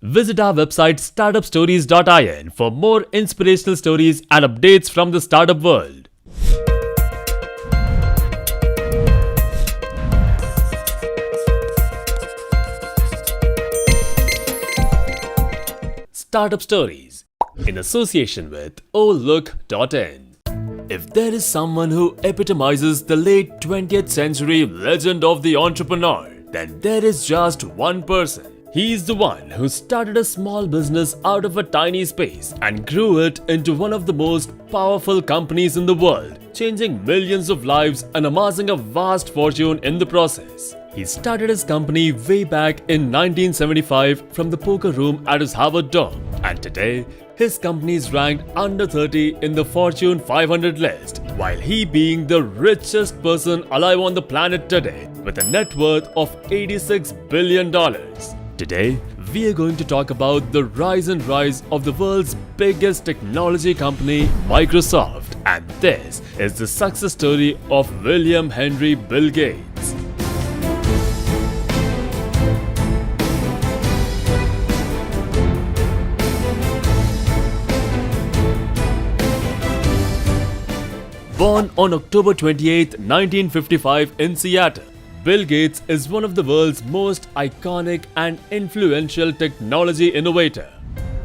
Visit our website startupstories.in for more inspirational stories and updates from the startup world. Startup Stories in association with Olook.in. If there is someone who epitomizes the late 20th century legend of the entrepreneur, then there is just one person. He is the one who started a small business out of a tiny space and grew it into one of the most powerful companies in the world, changing millions of lives and amassing a vast fortune in the process. He started his company way back in 1975 from the poker room at his Harvard dorm, and today his company is ranked under 30 in the Fortune 500 list, while he being the richest person alive on the planet today with a net worth of $86 billion. Today, we are going to talk about the rise and rise of the world's biggest technology company, Microsoft, and this is the success story of William Henry Bill Gates. Born on October 28, 1955 in Seattle, Bill Gates is one of the world's most iconic and influential technology innovators.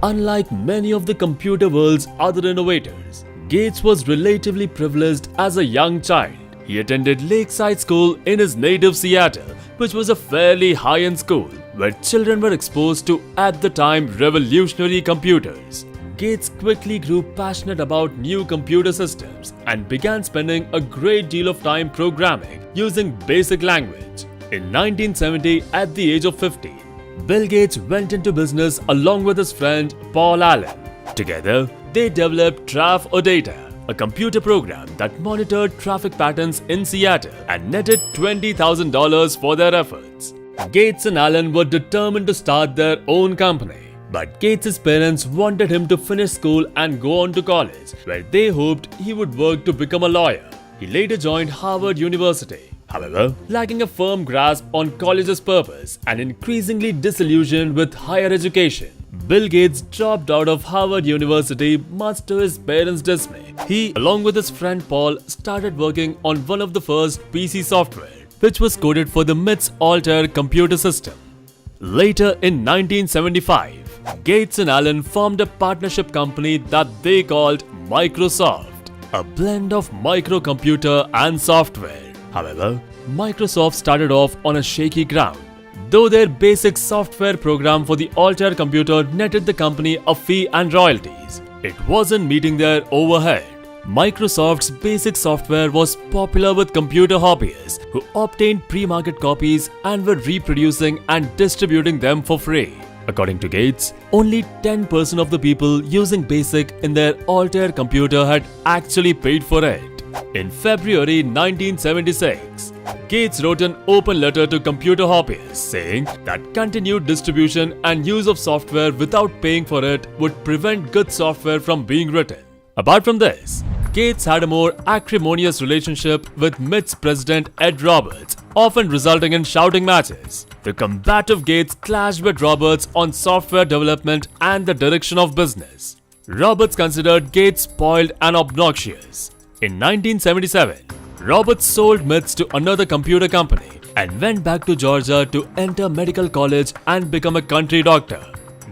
Unlike many of the computer world's other innovators, Gates was relatively privileged as a young child. He attended Lakeside School in his native Seattle, which was a fairly high-end school where children were exposed to, at the time, revolutionary computers. Gates quickly grew passionate about new computer systems and began spending a great deal of time programming using BASIC language. In 1970, at the age of 15, Bill Gates went into business along with his friend Paul Allen. Together, they developed Traf-O-Data, a computer program that monitored traffic patterns in Seattle and netted $20,000 for their efforts. Gates and Allen were determined to start their own company. But Gates' parents wanted him to finish school and go on to college, where they hoped he would work to become a lawyer. He later joined Harvard University. However, lacking a firm grasp on college's purpose and increasingly disillusioned with higher education, Bill Gates dropped out of Harvard University much to his parents' dismay. He, along with his friend Paul, started working on one of the first PC software, which was coded for the MIT's Altair computer system. Later in 1975, Gates and Allen formed a partnership company that they called Microsoft, a blend of microcomputer and software. However, Microsoft started off on a shaky ground. Though their basic software program for the Altair computer netted the company a fee and royalties, it wasn't meeting their overhead. Microsoft's basic software was popular with computer hobbyists who obtained pre-market copies and were reproducing and distributing them for free. According to Gates, only 10% of the people using BASIC in their Altair computer had actually paid for it. In February 1976, Gates wrote an open letter to computer hobbyists saying that continued distribution and use of software without paying for it would prevent good software from being written. Apart from this, Gates had a more acrimonious relationship with MIT's president Ed Roberts, often resulting in shouting matches. The combative Gates clashed with Roberts on software development and the direction of business. Roberts considered Gates spoiled and obnoxious. In 1977, Roberts sold MITS to another computer company and went back to Georgia to enter medical college and become a country doctor.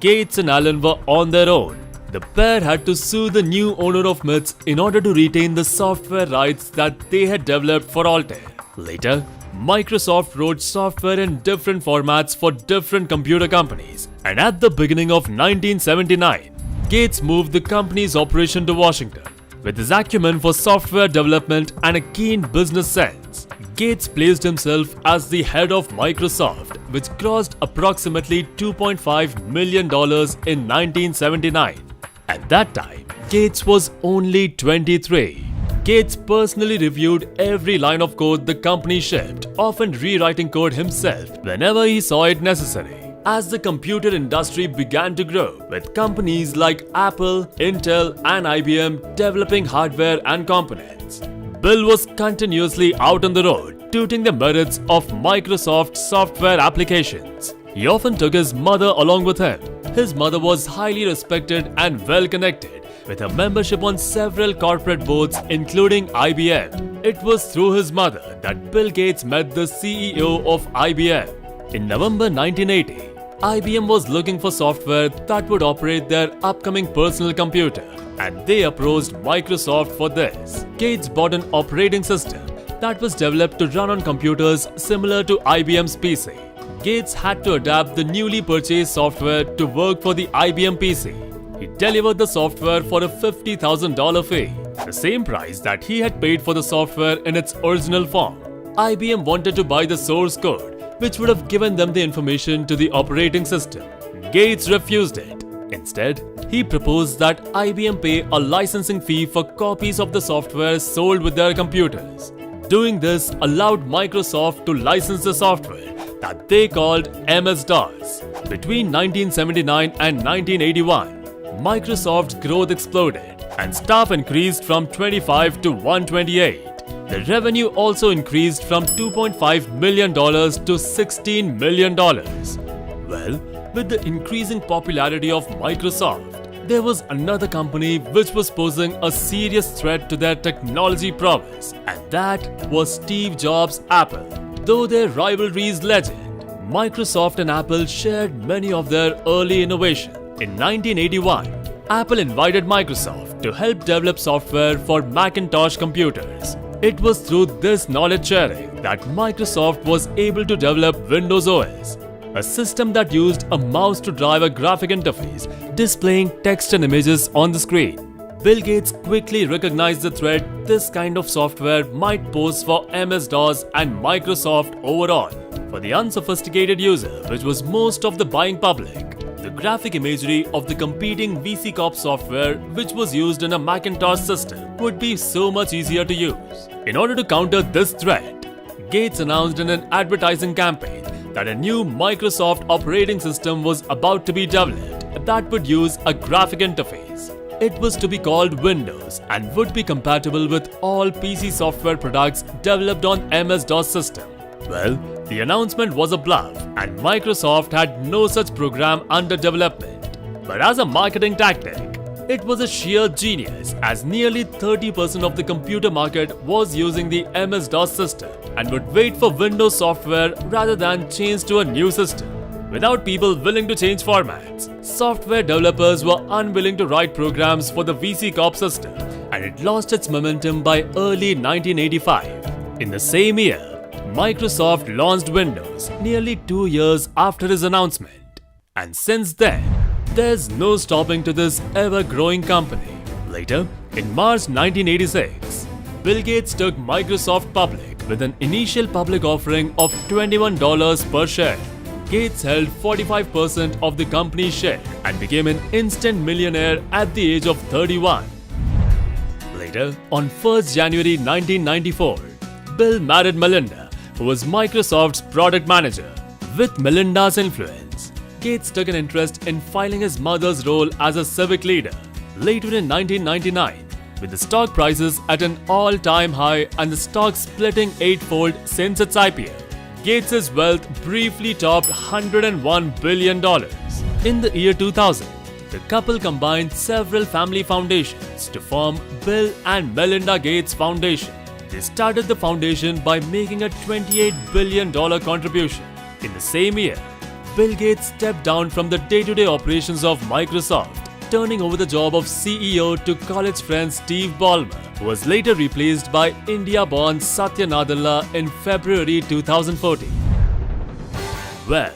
Gates and Allen were on their own. The pair had to sue the new owner of MITS in order to retain the software rights that they had developed for Altair. Later, Microsoft wrote software in different formats for different computer companies, and at the beginning of 1979, Gates moved the company's operation to Washington. With his acumen for software development and a keen business sense, Gates placed himself as the head of Microsoft, which grossed approximately $2.5 million in 1979. At that time, Gates was only 23. Gates personally reviewed every line of code the company shipped, often rewriting code himself whenever he saw it necessary. As the computer industry began to grow, with companies like Apple, Intel, and IBM developing hardware and components, Bill was continuously out on the road, touting the merits of Microsoft software applications. He often took his mother along with him, His mother was highly respected and well connected, with a membership on several corporate boards including IBM. It was through his mother that Bill Gates met the CEO of IBM. In November 1980, IBM was looking for software that would operate their upcoming personal computer, and they approached Microsoft for this. Gates bought an operating system that was developed to run on computers similar to IBM's PC. Gates had to adapt the newly purchased software to work for the IBM PC. He delivered the software for a $50,000 fee, the same price that he had paid for the software in its original form. IBM wanted to buy the source code, which would have given them the information to the operating system. Gates refused it. Instead, he proposed that IBM pay a licensing fee for copies of the software sold with their computers. Doing this allowed Microsoft to license the software that they called MS-DOS. Between 1979 and 1981, Microsoft's growth exploded and staff increased from 25 to 128. The revenue also increased from $2.5 million to $16 million. Well, with the increasing popularity of Microsoft, there was another company which was posing a serious threat to their technology prowess, and that was Steve Jobs' Apple. Though their rivalry is legend, Microsoft and Apple shared many of their early innovation. In 1981, Apple invited Microsoft to help develop software for Macintosh computers. It was through this knowledge sharing that Microsoft was able to develop Windows OS, a system that used a mouse to drive a graphic interface displaying text and images on the screen. Bill Gates quickly recognized the threat this kind of software might pose for MS-DOS and Microsoft overall. For the unsophisticated user, which was most of the buying public, the graphic imagery of the competing VC-Cop software, which was used in a Macintosh system, would be so much easier to use. In order to counter this threat, Gates announced in an advertising campaign that a new Microsoft operating system was about to be developed that would use a graphic interface. It was to be called Windows and would be compatible with all PC software products developed on MS-DOS system. Well, the announcement was a bluff and Microsoft had no such program under development. But as a marketing tactic, it was a sheer genius, as nearly 30% of the computer market was using the MS-DOS system and would wait for Windows software rather than change to a new system. Without people willing to change formats, software developers were unwilling to write programs for the VC-Cop system, and it lost its momentum by early 1985. In the same year, Microsoft launched Windows nearly 2 years after his announcement. And since then, there's no stopping to this ever-growing company. Later, in March 1986, Bill Gates took Microsoft public with an initial public offering of $21 per share. Gates held 45% of the company's share and became an instant millionaire at the age of 31. Later, on 1st January 1994, Bill married Melinda, who was Microsoft's product manager. With Melinda's influence, Gates took an interest in filling his mother's role as a civic leader. Later in 1999, with the stock prices at an all-time high and the stock splitting eightfold since its IPO, Gates' wealth briefly topped $101 billion. In the year 2000, the couple combined several family foundations to form Bill and Melinda Gates Foundation. They started the foundation by making a $28 billion contribution. In the same year, Bill Gates stepped down from the day-to-day operations of Microsoft, turning over the job of CEO to college friend Steve Ballmer, who was later replaced by India-born Satya Nadella in February 2014. Well,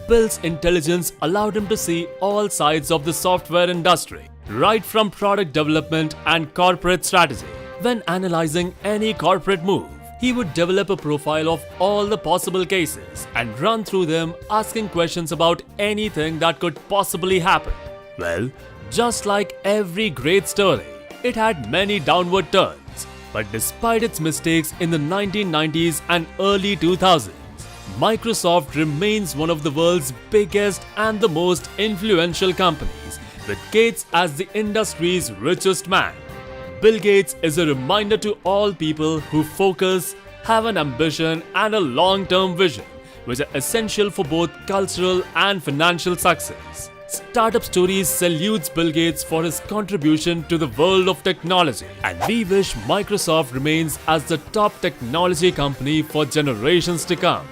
Bill's intelligence allowed him to see all sides of the software industry, right from product development and corporate strategy. When analyzing any corporate move, he would develop a profile of all the possible cases and run through them, asking questions about anything that could possibly happen. Well, just like every great story, it had many downward turns. But despite its mistakes in the 1990s and early 2000s, Microsoft remains one of the world's biggest and the most influential companies, with Gates as the industry's richest man. Bill Gates is a reminder to all people who focus, have an ambition and a long-term vision, which are essential for both cultural and financial success. Startup Stories salutes Bill Gates for his contribution to the world of technology, and we wish Microsoft remains as the top technology company for generations to come.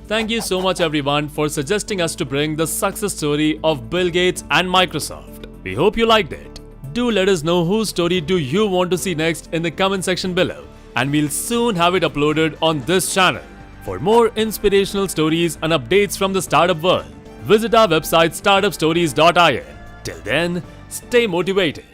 Thank you so much everyone for suggesting us to bring the success story of Bill Gates and Microsoft. We hope you liked it. Do let us know whose story do you want to see next in the comment section below, and we'll soon have it uploaded on this channel. For more inspirational stories and updates from the startup world, visit our website startupstories.in. Till then, stay motivated.